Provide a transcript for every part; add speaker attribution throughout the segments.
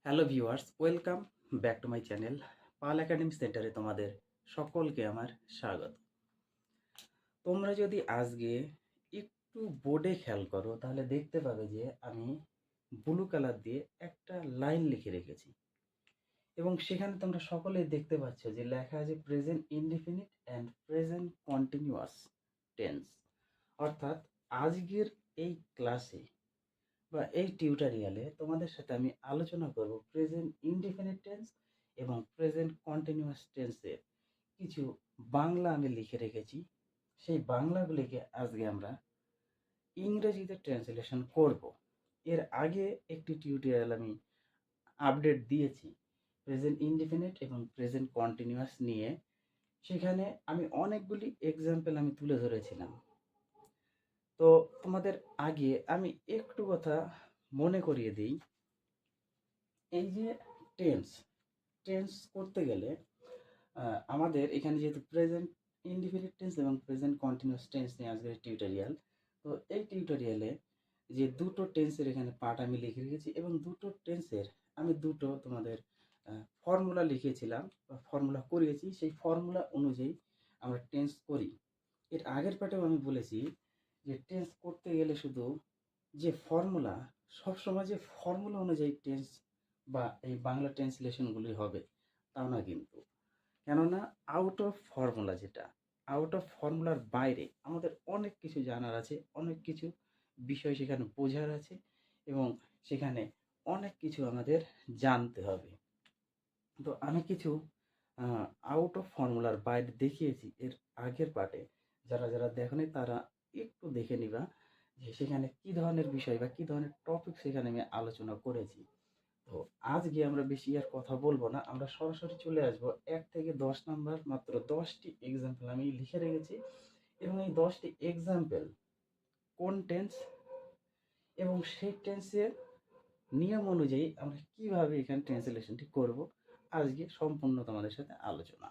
Speaker 1: Hello viewers, welcome back to my channel Pal academy সেন্টারে তোমাদের সকলকে আমার স্বাগত। তোমরা যদি আজকে একটু বোর্ডে খেয়াল করো তাহলে দেখতে পাবে যে আমি ব্লু কালার দিয়ে একটা লাইন লিখে রেখেছি এবং সেখানে তোমরা সকলেই দেখতে পাচ্ছ যে লেখা আছে present indefinite and present continuous tense. অর্থাৎ আজকের এই ক্লাসে বা এই টিউটোরিয়ালে তোমাদের সাথে আমি আলোচনা করব প্রেজেন্ট ইনডিফিনিট টেন্স এবং প্রেজেন্ট কন্টিনিউয়াস টেন্সের কিছু বাংলা আমি লিখে রেখেছি। সেই বাংলাগুলিকে আজকে আমরা ইংরেজিতে ট্রান্সলেশন করব। এর আগে একটি টিউটোরিয়াল আমি আপডেট দিয়েছি প্রেজেন্ট ইনডিফিনিট এবং প্রেজেন্ট কন্টিনিউয়াস নিয়ে। সেখানে আমি অনেকগুলি এক্সাম্পল আমি তুলে ধরেছিলাম। তো তোমাদের আগে আমি একটু কথা মনে করিয়ে দিই। এই যে টেন্স টেন্স করতে গেলে আমাদের এখানে যেহেতু প্রেজেন্ট ইনডিফিনিট টেন্স এবং প্রেজেন্ট কন্টিনিউয়াস টেন্স নিয়ে আজকের টিউটোরিয়াল। তো এই টিউটোরিয়ালে যে দুটো টেন্সের এখানে পার্ট আমি লিখে রেখেছি এবং দুটো টেন্সের আমি দুটো তোমাদের ফর্মুলা লিখেছিলাম বা ফর্মুলা করিয়েছি। সেই ফর্মুলা অনুযায়ী আমরা টেন্স করি। এর আগের পার্টেও আমি বলেছি যে টেন্স করতে গেলে শুধু যে ফর্মুলা, সবসময় যে ফর্মুলা অনুযায়ী টেন্স বা এই বাংলা ট্রান্সলেশনগুলি হবে তাও না কিন্তু। কেননা আউট অফ ফর্মুলা, যেটা আউট অফ ফর্মুলার বাইরে আমাদের অনেক কিছু জানার আছে, অনেক কিছু বিষয় সেখানে বোঝার আছে এবং সেখানে অনেক কিছু আমাদের জানতে হবে। তো আমি কিছু আউট অফ ফর্মুলার বাইরে দেখিয়েছি এর আগের পার্টে। যারা যারা দেখোনি তারা একটু দেখে নিবা যে সেখানে কি ধরনের বিষয় বা কি ধরনের টপিক সেখানে আমি আলোচনা করেছি। তো আজকে আমরা বেশি আর কথা বলবো না, আমরা সরাসরি চলে আসবো 1 থেকে 10 নাম্বার, মাত্র 10টি এক্সাম্পল আমি লিখে রেখেছি এবং এই 10টি এক্সাম্পল কোন টেন্স এবং সেই টেন্সের নিয়ম অনুযায়ী আমরা কিভাবে এখানে ট্রান্সলেশনটি করব আজকে সম্পূর্ণ তোমাদের সাথে আলোচনা।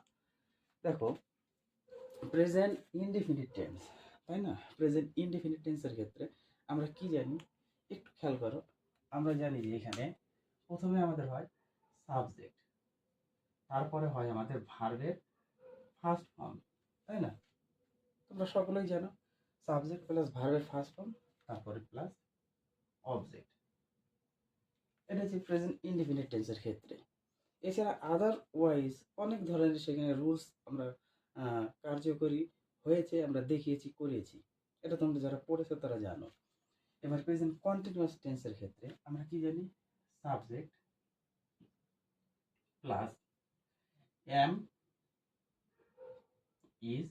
Speaker 1: দেখো, প্রেজেন্ট ইনডিফিনিট টেন্স, তাই না? প্রেজেন্ট ইনডিফিনিট টেন্সের ক্ষেত্রে আমরা কি জানি একটু খেয়াল করো। আমরা জানি যে এখানে প্রথমে আমাদের হয় সাবজেক্ট, তারপরে হয় আমাদের ভার্বের ফার্স্ট ফর্ম, তাই না? তোমরা সকলেই জানো সাবজেক্ট প্লাস ভার্বের ফার্স্ট ফর্ম তারপরে প্লাস অবজেক্ট। এটা হচ্ছে প্রেজেন্ট ইনডিফিনিট টেন্সের ক্ষেত্রে। এছাড়া আদারওয়াইজ অনেক ধরনের সেখানে রুলস আমরা কার্যকরী হয়েছে, আমরা দেখিয়েছি, করিয়েছি। এটা তোমরা যারা পড়েছো তারা জানো। এবার প্রেজেন্ট কন্টিনিউয়াস টেন্সের ক্ষেত্রে আমরা কি জানি? সাবজেক্ট প্লাস এম ইজ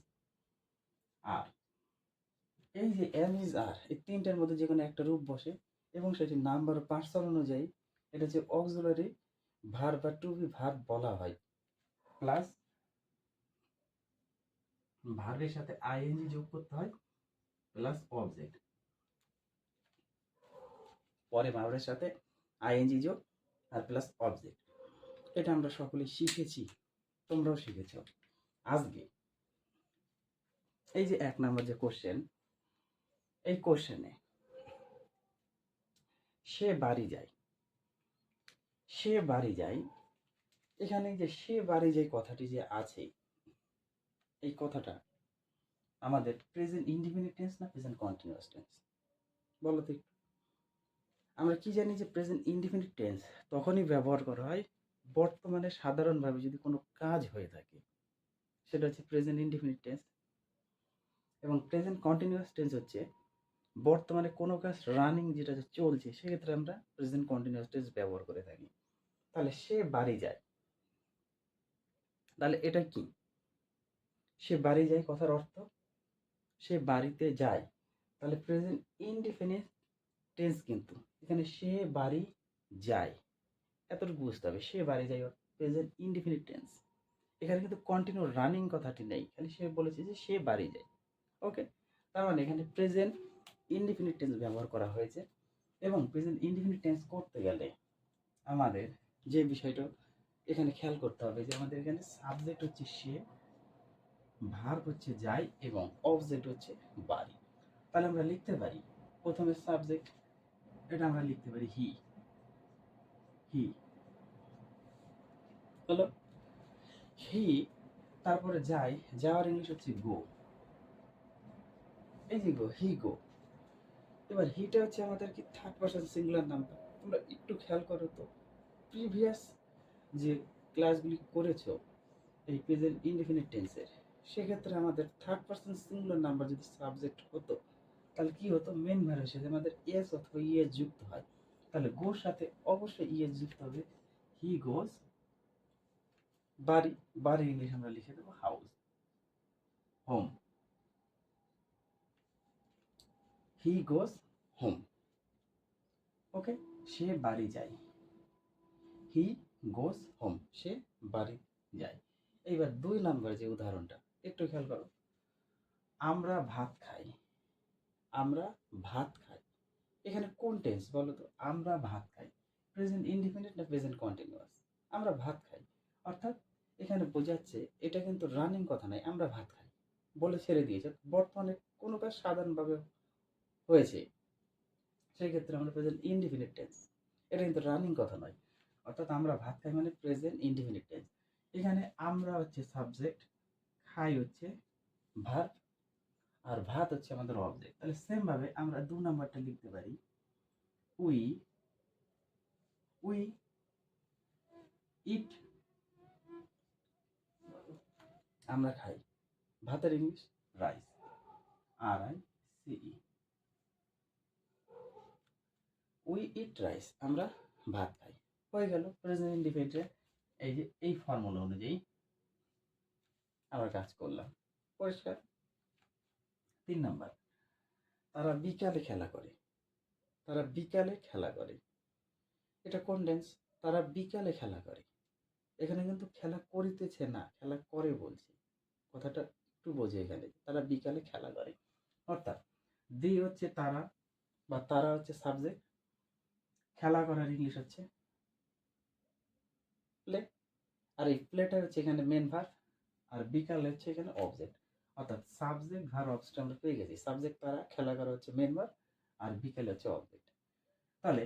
Speaker 1: আর। এই যে এম ইজ আর, এই তিনটার মধ্যে যে কোনো একটা রূপ বসে এবং সেটি নাম্বার ও পার্সন অনুযায়ী এটা যে অক্সিলারি ভার্ব বা টু বি ভার্ব বলা হয়। প্লাস ভার্বের সাথে আইএনজি যোগ করতে হয় প্লাস অবজেক্ট, পরে ভার্বের সাথে আইএনজি যোগ আর প্লাস অবজেক্ট। এটা আমরা সকলেই শিখেছি, তোমরাও শিখেছ। আজকে এই যে 1 নাম্বার যে কোশ্চেন, এই কোশ্চেনে সে বাড়ি যায়, সে বাড়ি যায়, এখানে যে সে বাড়ি যায় কথাটি যে আছে, এই কথাটা আমাদের প্রেজেন্ট ইনডিফিনিট টেন্স না প্রেজেন্ট কন্টিনিউয়াস টেন্স? বলো তো একটু। আমরা কি জানি যে প্রেজেন্ট ইনডিফিনিট টেন্স তখনই ব্যবহার করা হয় বর্তমানে সাধারণভাবে যদি কোনো কাজ হয়ে থাকে, সেটা হচ্ছে প্রেজেন্ট ইনডিফিনিট টেন্স। এবং প্রেজেন্ট কন্টিনিউয়াস টেন্স হচ্ছে বর্তমানে কোনো কাজ রানিং, যেটা চলছে, সেক্ষেত্রে আমরা প্রেজেন্ট কন্টিনিউয়াস টেন্স ব্যবহার করে থাকি। তাহলে সে বাড়ি যায়, তাহলে এটা কি? সে বাড়ি যায় কথার অর্থ সে বাড়িতে যায়। তাহলে প্রেজেন্ট ইনডিফিনিট টেন্স কিন্তু এখানে সে বাড়ি যায়, এতটুকু বুঝতে হবে। সে বাড়ি যায় প্রেজেন্ট ইনডিফিনিট টেন্স, এখানে কিন্তু কন্টিনিউ রানিং কথাটি নেই, খালি সে বলেছে যে সে বাড়ি যায়। ওকে, তার মানে এখানে প্রেজেন্ট ইনডিফিনিট টেন্স ব্যবহার করা হয়েছে। এবং প্রেজেন্ট ইনডিফিনিট টেন্স করতে গেলে আমাদের যে বিষয়টা এখানে খেয়াল করতে হবে যে আমাদের এখানে সাবজেক্ট হচ্ছে সে, ভার্ব হচ্ছে যায় এবং অবজেক্ট হচ্ছে বাড়ি। তাহলে আমরা লিখতে পারি প্রথমে সাবজেক্ট, এটা আমরা লিখতে পারি হি, হি। হলো হি, তারপরে যাই, যাওয়ার ইংলিশ হচ্ছে গো। এই যে গো, হি গো। এবার হিটা হচ্ছে আমাদের কি থার্ড পারসন সিঙ্গুলার নাম্বার। তোমরা একটু খেয়াল করো তো, প্রিভিয়াস যে ক্লাসগুলি করেছো এই প্রেজেন্ট ইনডিফিনিট টেন্সের, সেক্ষেত্রে আমাদের থার্ড পারসন সিঙ্গুলার নাম্বার যদি সাবজেক্ট হতো, তাহলে কি হতো, মেন ভার্বের সাথে আমাদের এস অথবা ইএস যুক্ত হয়। তাহলে গোর সাথে অবশ্যই ইএস যুক্ত হবে। হি গোজ বাড়ি, বাড়ির ইংলিশ আমরা লিখে দেবো হাউস। হোম, হি গোজ হোম। ওকে, সে বাড়ি যায়। হি গোজ হোম, সে বাড়ি যায়। এইবার 2 নাম্বার যে উদাহরণটা একটু খেয়াল করো, আমরা ভাত খাই। আমরা ভাত খাই, এখানে কোন টেন্স বলো তো? আমরা ভাত খাই প্রেজেন্ট ইনডিফিনিট না প্রেজেন্ট কন্টিনিউয়াস? আমরা ভাত খাই, অর্থাৎ এখানে বোঝাচ্ছে এটা কিন্তু রানিং কথা নয়, আমরা ভাত খাই বলে ছেড়ে দিয়েছে, বর্তমানে কোনো কাজ সাধারণভাবে হয়েছে, সেই ক্ষেত্রে আমরা প্রেজেন্ট ইনডিফিনিট টেন্স, এটা কিন্তু রানিং কথা নয়। অর্থাৎ আমরা ভাত খাই মানে প্রেজেন্ট ইনডিফিনিট টেন্স। এখানে আমরা হচ্ছে সাবজেক্ট, খাই হচ্ছে ভার্ব, আর ভাত হচ্ছে আমাদের অবজেক্ট। তাহলে সেম ভাবে আমরা 2 নাম্বারটা লিখতে পারি, উই উই ইট, আমরা খাই। ভাতের English rice, RICE। We eat rice, আমরা ভাত খাই। হয়ে গেল প্রেজেন্ট ইনডিফিনিটে। এই যে এই ফর্মুলা অনুযায়ী আমরা কাজ করলাম, পরিষ্কার। 3 নাম্বার, তারা বিকালে খেলা করে। তারা বিকালে খেলা করে, এটা কোন টেন্স? তারা বিকালে খেলা করে। এখানে কিন্তু খেলা করিতেছে না, খেলা করে বলছে। কথাটা একটু বোঝে এখানে, তারা বিকালে খেলা করে। অর্থাৎ দি হচ্ছে তারা, বা তারা হচ্ছে সাবজেক্ট, খেলা করার ইংলিশ হচ্ছে প্লে, আর এই প্লেটা হচ্ছে এখানে মেন ভার্ব, আর বিকাল হচ্ছে এখানে অবজেক্ট। অর্থাৎ সাবজেক্ট ভার্ব অবজেক্ট আমরা পেয়ে গেছি। সাবজেক্ট তারা, খেলা করা হচ্ছে মেন ভার্ব, আর বিকাল হচ্ছে অবজেক্ট। তাহলে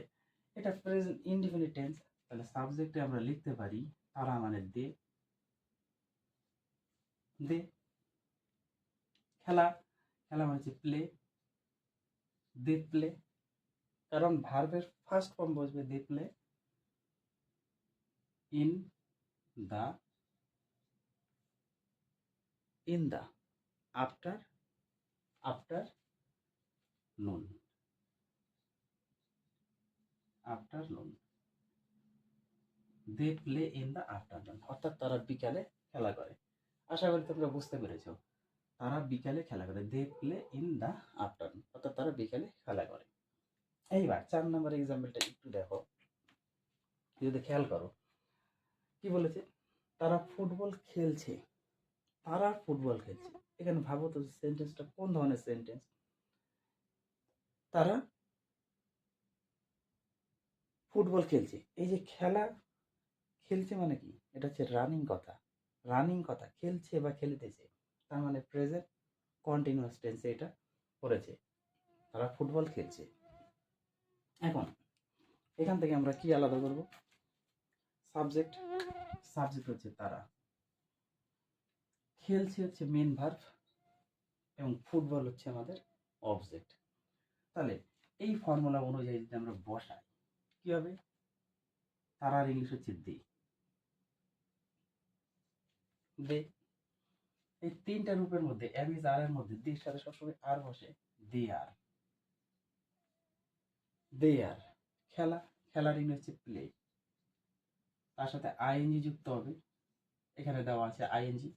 Speaker 1: এটা প্রেজেন্ট ইনডিফিনিট টেন্স। তাহলে সাবজেক্টে আমরা লিখতে পারি তারা মানে দে, দে। খেলা, খেলা মানে হচ্ছে প্লে, দে প্লে। কারণ ভার্বের ফার্স্ট ফর্ম বসবে they play in the, in the after, afternoon, afternoon. They play in the afternoon, অর্থাৎ তারা বিকালে খেলা করে। আশা করি তোমরা বুঝতে পেরেছো, তারা বিকালে খেলা করে। They play in the afternoon, অর্থাৎ তারা বিকালে খেলা করে। এইবার 4 নম্বর এক্সাম্পলটা একটু দেখো, যদি খেয়াল করো কি বলেছে, তারা ফুটবল খেলছে। তারা ফুটবল খেলছে, এখানে ভাবো তো সেন্টেন্সটা কোন ধরনের সেন্টেন্স? তারা ফুটবল খেলছে, এই যে খেলা, খেলছে মানে কি, এটা হচ্ছে রানিং কথা। রানিং কথা, খেলছে বা খেলিতেছে, তার মানে প্রেজেন্ট কন্টিনিউয়াস টেন্সে এটা করেছে। তারা ফুটবল খেলছে। এখন এখান থেকে আমরা কি আলাদা করব? সাবজেক্ট, সাবজেক্ট হচ্ছে তারা, খেলছে হচ্ছে মেন ভার্ব, এবং ফুটবল হচ্ছে আমাদের অবজেক্ট। তাহলে এই ফর্মুলা অনুযায়ী যদি আমরা বসাই কি হবে? তারার ইংলিশ হচ্ছে দে, দে। এই 3টা রূপের মধ্যে এম ইজ আর এর মধ্যে দির সাথে সবসময় আর বসে, দে আর, দে আর। খেলা, খেলার ইংলিশ হচ্ছে প্লে, তার সাথে আইএনজি যুক্ত হবে, এখানে দেওয়া আছে ING.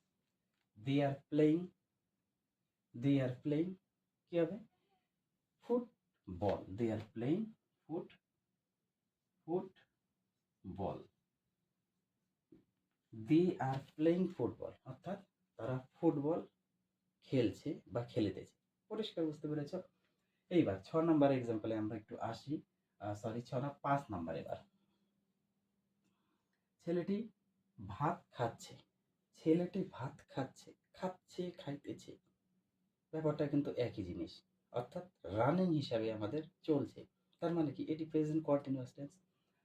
Speaker 1: They are playing, they are playing কি হবে? Football, they are playing football, they are playing football, অর্থাৎ তারা ফুটবল খেলছে বা খেলিতেছে। পরিষ্কার বুঝতে পেরেছ? এইবার 6 নম্বর এক্সাম্পলে আমরা একটু আসি। সরি 6 না 5 নাম্বার। এবার ছেলেটি ভাত খাচ্ছে, ছেলেটি ভাত খাচ্ছে, খাচ্ছে খাইতেছে, ব্যাপারটা কিন্তু একই জিনিস, অর্থাৎ রানিং হিসাবে আমাদের চলছে। তার মানে কি, এটি প্রেজেন্ট কন্টিনিউয়াস টেন্স।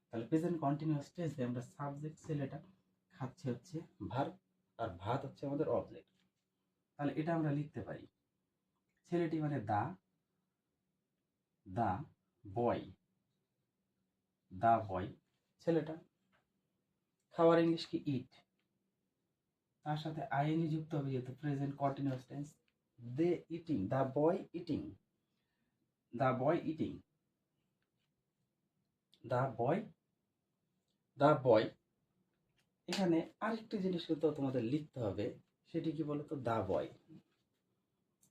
Speaker 1: তাহলে প্রেজেন্ট কন্টিনিউয়াস টেন্সে আমরা সাবজেক্ট ছেলেটা, খাচ্ছে হচ্ছে ভার্ব, আর ভাত হচ্ছে আমাদের অবজেক্ট। তাহলে এটা আমরা লিখতে পারি, ছেলেটি মানে দা বয়, দা বয় ছেলেটা। খাওয়ার ইংলিশ কি ইট, তার সাথে আইএনজি যুক্ত হবে যেহেতু প্রেজেন্ট কন্টিনিউয়াস টেন্স। দে ইটিং, দা বয় ইটিং, দা বয় ইটিং, দা বয়, দা বয়। এখানে আরেকটি জিনিস কিন্তু তোমাদের লিখতে হবে, সেটি কি বলতো, দা বয়।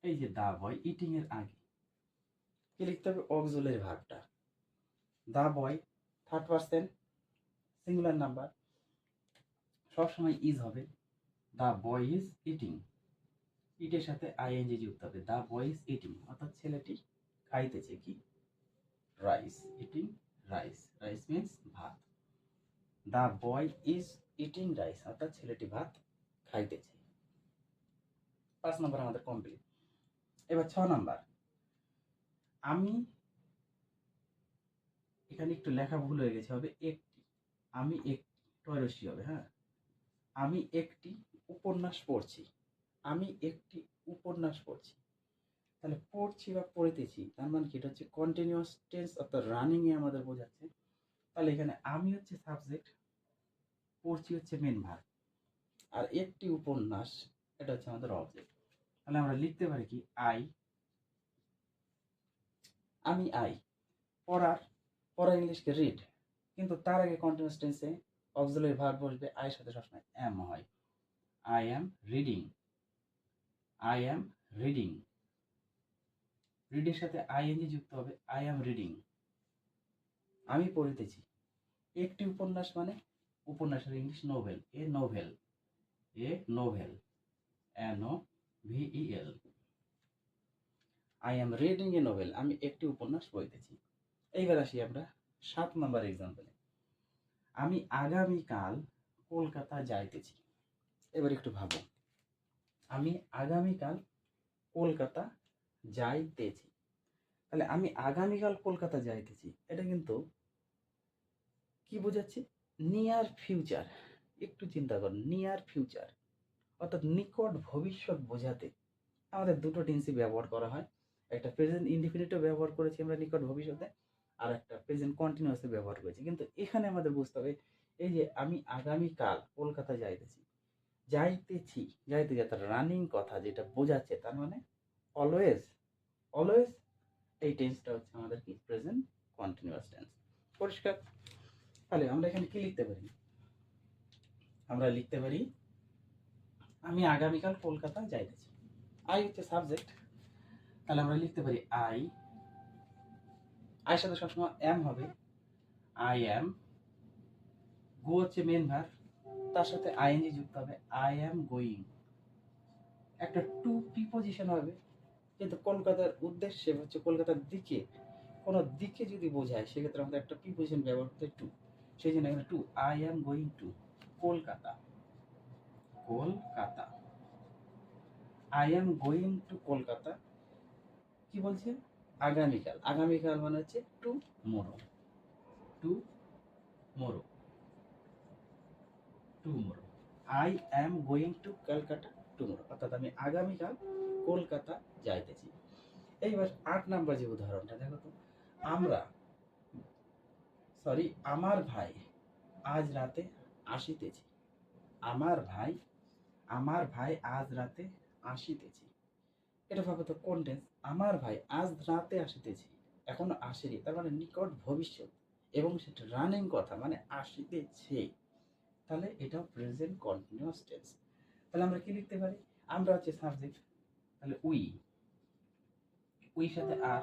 Speaker 1: এই যে দা বয় ইটিং এর আগে কি লিখতে হবে, অক্সিলারি ভার্বটা। The boy third person singular number, সবসময় ইজ হবে। দা বয় ইজ ইটিং, ইটের সাথে আইএনজি যুক্ত হবে, দা বয় ইজ ইটিং, অর্থাৎ ছেলেটি খাইতেছে কি, rice. Eating rice, rice means ভাত। দা বয় ইজ ইটিং রাইস, অর্থাৎ ছেলেটি ভাত খাইতেছে। 5 নম্বর আমাদের কমপ্লিট। এবার 6 নাম্বার, আমি, এখানে একটু লেখা ভুল হয়ে গেছে, হবে একটি। আমি একটি টয়রসি হবে, হ্যাঁ। আমি একটি উপন্যাস পড়ছি, আমি একটি উপন্যাস পড়ছি। তাহলে পড়ছি বা পড়িতেছি, তার মানে কি, এটা হচ্ছে কন্টিনিউয়াস টেন্স, অর্থাৎ রানিং এ আমাদের বোঝাচ্ছে। তাহলে এখানে আমি হচ্ছে সাবজেক্ট, পড়ছি হচ্ছে মেন ভার্ব, আর একটি উপন্যাস এটা হচ্ছে আমাদের অবজেক্ট। তাহলে আমরা লিখতে পারি কি, আমি পড়ার, পড়া ইংলিশকে রিড, কিন্তু তার আগে কন্টিনিউয়াস টেন্সে অক্সিলারি ভার্ব বসবে, আইয়ের সাথে সবসময় এম হয়। I am reading, I am reading, রিডের সাথে আইএনজি যুক্ত হবে, আই অ্যাম রিডিং, আমি পড়িতেছি। একটি উপন্যাস মানে উপন্যাসের English novel, A novel, A novel, NOVEL। I am reading a novel, আমি একটি উপন্যাস পড়িতেছি। এইবার আসি আমরা 7 নম্বর এক্সাম্পলে, আমি আগামীকাল কলকাতা যাইতেছি। এবার একটু ভাবো, আমি আগামীকাল কলকাতা যাইতেছি। তাহলে আমি আগামীকাল কলকাতা যাইতেছি, এটা কিন্তু কি বোঝাচ্ছে, নিয়ার ফিউচার। একটু চিন্তা করুন, নিয়ার ফিউচার অর্থাৎ নিকট ভবিষ্যৎ বোঝাতে আমাদের দুটো টেন্সই ব্যবহার করা হয়। একটা প্রেজেন্ট ইনডিফিনিটও ব্যবহার করেছি আমরা নিকট ভবিষ্যতে, আর একটা প্রেজেন্ট কন্টিনিউয়াসে ব্যবহার করেছি। কিন্তু এখানে আমাদের বুঝতে হবে, এই যে আমি আগামীকাল কলকাতা যাইতেছি, যাইতেছি, যাইতে যাতে রানিং কথা যেটা বোঝাচ্ছে, তার মানে অলওয়েজ, অলওয়েজ এই টেন্সটা হচ্ছে আমাদের কি, প্রেজেন্ট কন্টিনিউয়াস টেন্স। পরিষ্কার? তাহলে আমরা এখানে কি লিখতে পারি, আমরা লিখতে পারি আমি আগামীকাল কলকাতা যাইতেছি। আই হচ্ছে সাবজেক্ট, তাহলে আমরা লিখতে পারি আইয়ের সাথে সবসময় এম হবে, আই অ্যাম। গো হচ্ছে মেন ভার্ব, তার সাথে আইএনজি যুক্ত হবে, আই অ্যাম গোয়িং। একটা টু প্রিপজিশন হবে, কিন্তু কলকাতার উদ্দেশ্যে হচ্ছে কলকাতার দিকে, কোনো দিকে যদি বোঝায় সেক্ষেত্রে আমাদের একটা প্রিপজিশন ব্যবহার করতে টু, সেই জন্য এখানে to, I am going to Kolkata, Kolkata, I am going to Kolkata. কি বলছে, আগামীকাল, আগামীকাল মানে হচ্ছে tomorrow, tomorrow, tomorrow. I am going to Calcutta tomorrow, অর্থাৎ আমি আগামীকাল কলকাতা যাইতেছি। এইবার 8 নাম্বার যে উদাহরণটা দেখো তো, আমরা, সরি, আমার ভাই আজ রাতে আসিতেছি, আমার ভাই, আমার ভাই আজ রাতে আসিতেছি। এটা ভাবো তো কোন টেন্স, আমার ভাই আজ রাতে আসিতেছি, এখনো আসেনি, তার মানে নিকট ভবিষ্যৎ, এবং সেটা রানিং কথা মানে আসিতেছে। তাহলে এটাও প্রেজেন্ট কন্টিনিউয়াস টেন্স। তাহলে আমরা কি লিখতে পারি, আমরা হচ্ছে সাবজেক্ট, তাহলে উই সাথে আর,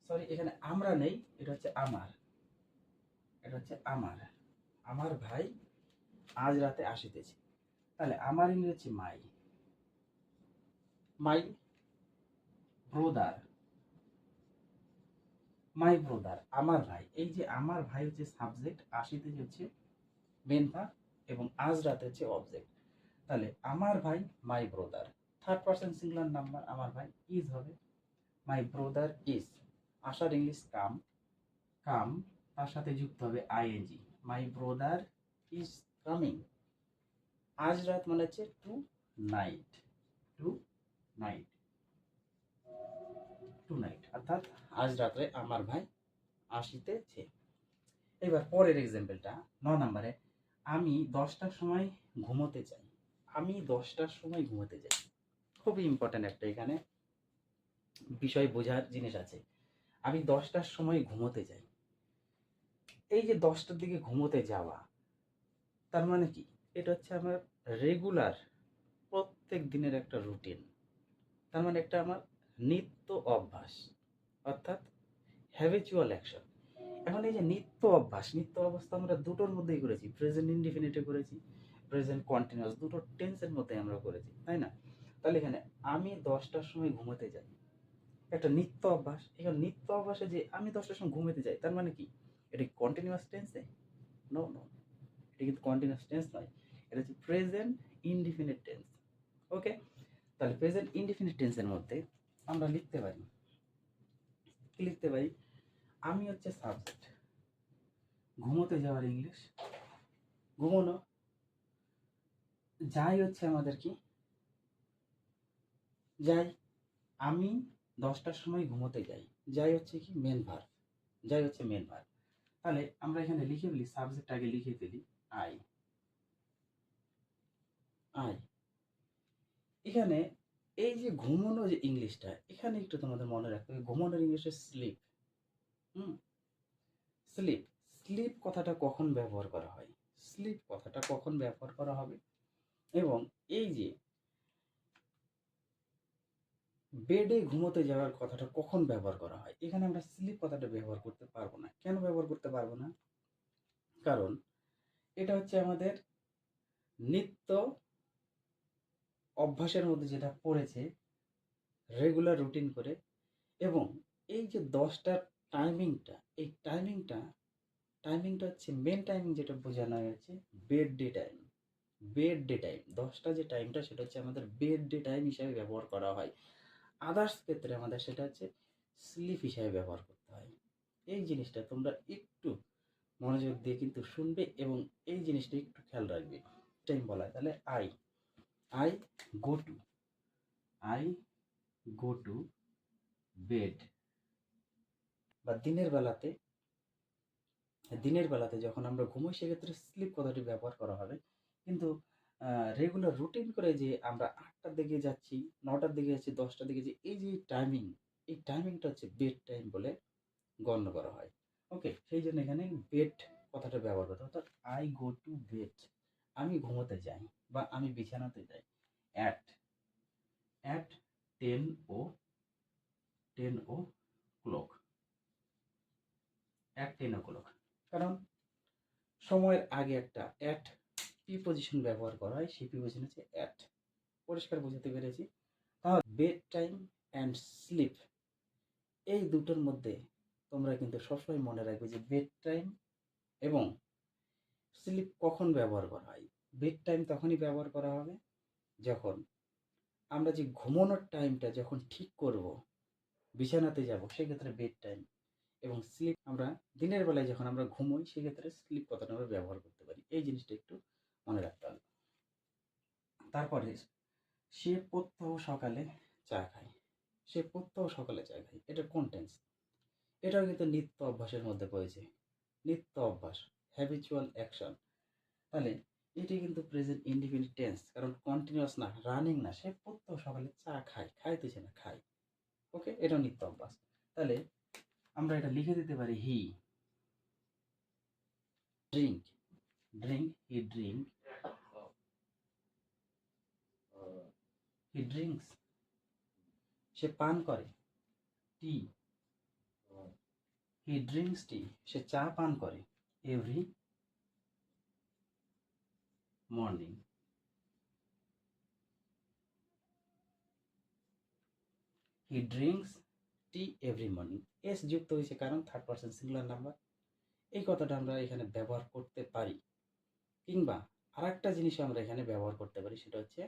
Speaker 1: সরি এখানে আমরা নেই, এটা হচ্ছে আমার, এটা হচ্ছে আমার, আমার ভাই আজ রাতে আসিতেছে। তাহলে আমার ইংরেজি হচ্ছে মাই, মাই ব্রদার, মাই ব্রদার, আমার ভাই। এই যে আমার ভাই হচ্ছে সাবজেক্ট, আসিতেছে হচ্ছে মেন ভার্ব, এবং আজ রাতে হচ্ছে অবজেক্ট। তাহলে আমার ভাই my brother, third person singular number, আমার ভাই ইজ হবে, মাই ব্রদার ইজ, আসার ইংলিশ কাম, কাম, তার সাথে যুক্ত হবে ING, my brother is coming. আজ রাত মানে হচ্ছে tonight, tonight, tonight অর্থাৎ আজ রাত্রে আমার ভাই আসিতেছে। এবার পরের এক্সাম্পলটা 9 নম্বরে, আমি 10টার সময় ঘুমোতে চাই। আমি 10টার সময় ঘুমোতে যাই, খুবই ইম্পর্ট্যান্ট একটা এখানে বিষয় বোঝার জিনিস আছে। আমি 10টার সময় ঘুমোতে যাই, এই যে 10টার দিকে ঘুমোতে যাওয়া, তার মানে কি? এটা হচ্ছে আমার রেগুলার প্রত্যেক দিনের একটা রুটিন, তার মানে একটা আমার নিত্য অভ্যাস, অর্থাৎ হ্যাবিচুয়াল অ্যাকশন। এখন এই যে নিত্য অভ্যাস, নিত্য অবস্থা আমরা দুটোর মধ্যেই করেছি, প্রেজেন্ট ইনডিফিনিটে করেছি, প্রেজেন্ট কন্টিনিউয়াস, দুটো টেন্সের মধ্যে আমরা করেছি, তাই না? তাহলে এখানে আমি 10টার সময় ঘুমোতে যাই, একটা নিত্য অভ্যাস। এখানে নিত্য অভ্যাসে যে আমি 10টার সময় ঘুমোতে যাই, তার মানে কি? এটা কন্টিনিউয়াস টেন্সে? নো নো, এটা কিন্তু কন্টিনিউয়াস টেন্স নয়, এটা হচ্ছে প্রেজেন্ট ইনডিফিনিট টেন্স। ওকে, তাহলে প্রেজেন্ট ইনডিফিনিট টেন্সের মধ্যে আমরা লিখতে পারি, কি লিখতে পারি? আমি হচ্ছে সাবজেক্ট, ঘুমোতে যাওয়ার ইংলিশ ঘুমোনো, যাই হচ্ছে আমাদের কি? যাই। আমি 10টার সময় ঘুমোতে যাই, যাই হচ্ছে কি? মেন ভার্ব, যাই হচ্ছে মেন ভার্ব। তাহলে আমরা এখানে লিখে ফেলি, সাবজেক্ট আগে লিখে ফেলি, আই। আই এখানে এই যে ঘুমানো যে ইংলিশটা, এখানে একটু তোমাদের মনে রাখতে হবে, ঘুমানোর ইংলিশে স্লিপ। হুম, স্লিপ। স্লিপ কথাটা কখন ব্যবহার করা হয়, স্লিপ কথাটা কখন ব্যবহার করা হবে, এবং এই যে বেডে ঘুমোতে যাওয়ার কথাটা কখন ব্যবহার করা হয়, এখানে আমরা স্লিপ কথাটা ব্যবহার করতে পারবো না। কেন ব্যবহার করতে পারবো না? কারণ এটা হচ্ছে আমাদের নিত্য অভ্যাসের মধ্যে যেটা পড়েছে রেগুলার রুটিন করে, এবং এই যে 10টার টাইমিংটা, এই টাইমিংটা হচ্ছে মেন টাইমিং, যেটা বোঝানো হয়েছে bed day time. Bed day time 10টা যে টাইমটা, সেটা হচ্ছে আমাদের বেড ডে টাইম হিসাবে ব্যবহার করা হয়। আদার্স ক্ষেত্রে আমাদের সেটা হচ্ছে স্লিপ হিসাবে ব্যবহার করতে হয়। এই জিনিসটা তোমরা একটু মনোযোগ দিয়ে কিন্তু শুনবে এবং এই জিনিসটা একটু খেয়াল রাখবে। টাইম বলা হয়, তাহলে I I go to, I go to bed, বা দিনের বেলাতে যখন আমরা ঘুমোই সেক্ষেত্রে স্লিপ কথাটি ব্যবহার করা হবে। কিন্তু রেগুলার রুটিন করে যে আমরা 8টার দিকে যাচ্ছি, 9টার দিকে যাচ্ছি, 10টার দিকে যাচ্ছি, এই যে টাইমিং, এই টাইমিংটা হচ্ছে বেড টাইম বলে গণ্য করা হয়। ওকে, সেই জন্য এখানে বেড কথাটা ব্যবহার করতে হয়, অর্থাৎ আই গো টু বেড, আমি ঘুমোতে যাই বা আমি বিছানাতে যাই at at 10 o'clock, at 10 o'clock। কারণ সময়ের আগে একটা অ্যাট প্রিপজিশন ব্যবহার করা হয়, সেই প্রিপজিশন হচ্ছে অ্যাট। পরিষ্কার বোঝাতে পেরেছি? তাহলে বেড টাইম অ্যান্ড স্লিপ, এই দুটোর মধ্যে তোমরা কিন্তু সবসময় মনে রাখবে যে বেড টাইম এবং স্লিপ কখন ব্যবহার করা হয়। বেড টাইম তখনই ব্যবহার করা হবে যখন আমরা যে ঘুমানোর টাইমটা যখন ঠিক করব, বিছানাতে যাব, সেক্ষেত্রে বেড টাইম, এবং স্লিপ আমরা দিনের বেলায় যখন আমরা ঘুমোই সেক্ষেত্রে স্লিপ কথাটা আমরা ব্যবহার করতে পারি। এই জিনিসটা একটু মনে রাখতে হবে। তারপরে সে প্রত্যহ সকালে চা খায়, সে প্রত্যহ সকালে চা খায়, এটা কোন টেন্স? এটাও কিন্তু নিত্য অভ্যাসের মধ্যে পড়েছে, নিত্য অভ্যাস, হ্যাবিচুয়াল অ্যাকশন। তাহলে এটি কিন্তু প্রেজেন্ট ইনডিফিনিট টেন্স, কারণ কন্টিনিউয়াস না, রানিং না, সে প্রত্যহ সকালে চা খায়, খাইতেছে না, খায়। ওকে, এটাও নিত্য অভ্যাস। তাহলে আমরা এটা লিখে দিতে পারি, he drink, he drink, he drinks, সে পান করে, টি, হি ড্রিঙ্কস টি, সে চা পান করে, every morning, he drinks T every morning. S যুক্ত হয়েছে কারণ থার্ড পারসন সিঙ্গুলার নাম্বার, এই কথাটা আমরা এখানে ব্যবহার করতে পারি। কিংবা আর একটা জিনিস আমরা এখানে ব্যবহার করতে পারি, সেটা হচ্ছে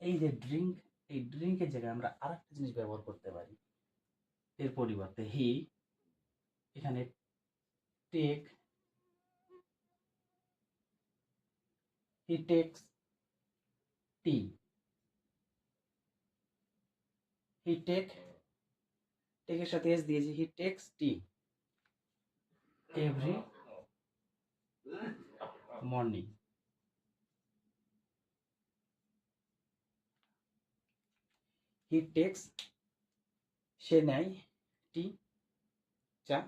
Speaker 1: এই যে ড্রিঙ্ক, এই ড্রিঙ্কের জায়গায় আমরা আর একটা জিনিস ব্যবহার করতে পারি, এর পরিবর্তে হি, এখানে টেক, হি টেক্স টি, হি টেকের সাথে এস দিয়েছি, he takes tea every morning. He takes, সে নেয়, টি, চা,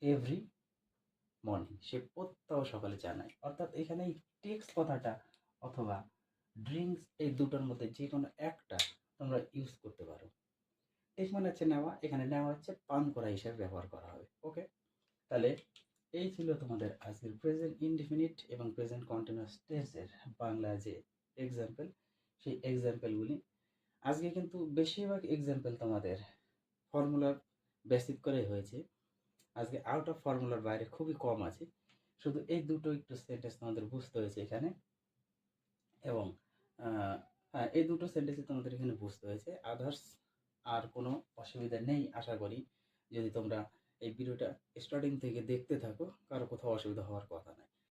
Speaker 1: এভরি মর্নিং, সে প্রত্যহ সকালে চা নেয়। অর্থাৎ এখানে এই টেক্স কথাটা অথবা ড্রিঙ্কস, এই দুটোর মধ্যে যে কোনো একটা তোমরা ইউজ করতে পারো। টেক মানে হচ্ছে নেওয়া, এখানে নেওয়া হচ্ছে পান করা হিসেবে ব্যবহার করা হবে। ওকে, তাহলে এই ছিল তোমাদের আজকের প্রেজেন্ট ইনডিফিনিট এবং প্রেজেন্ট কন্টিনিউয়াস টেন্সের বাংলা যে এক্সাম্পল, সেই এক্সাম্পলগুলি। আজকে কিন্তু বেশিরভাগ এক্সাম্পল তোমাদের ফর্মুলার বেসিক করেই হয়েছে। আজকে আউট অফ ফর্মুলার বাইরে খুবই কম আছে। শুধু এই দুটো একটু সেন্টেন্স তোমাদের বুঝতে হয়েছে এখানে, এবং হ্যাঁ, এই দুটো সেন্টেন্সই তোমাদের এখানে বুঝতে হয়েছে। আদার্স আর কোনো অসুবিধা নেই আশা করি। যদি তোমরা এই ভিডিওটা স্টার্টিং থেকে দেখতে থাকো, কারো কোথাও অসুবিধা হওয়ার কথা নয়।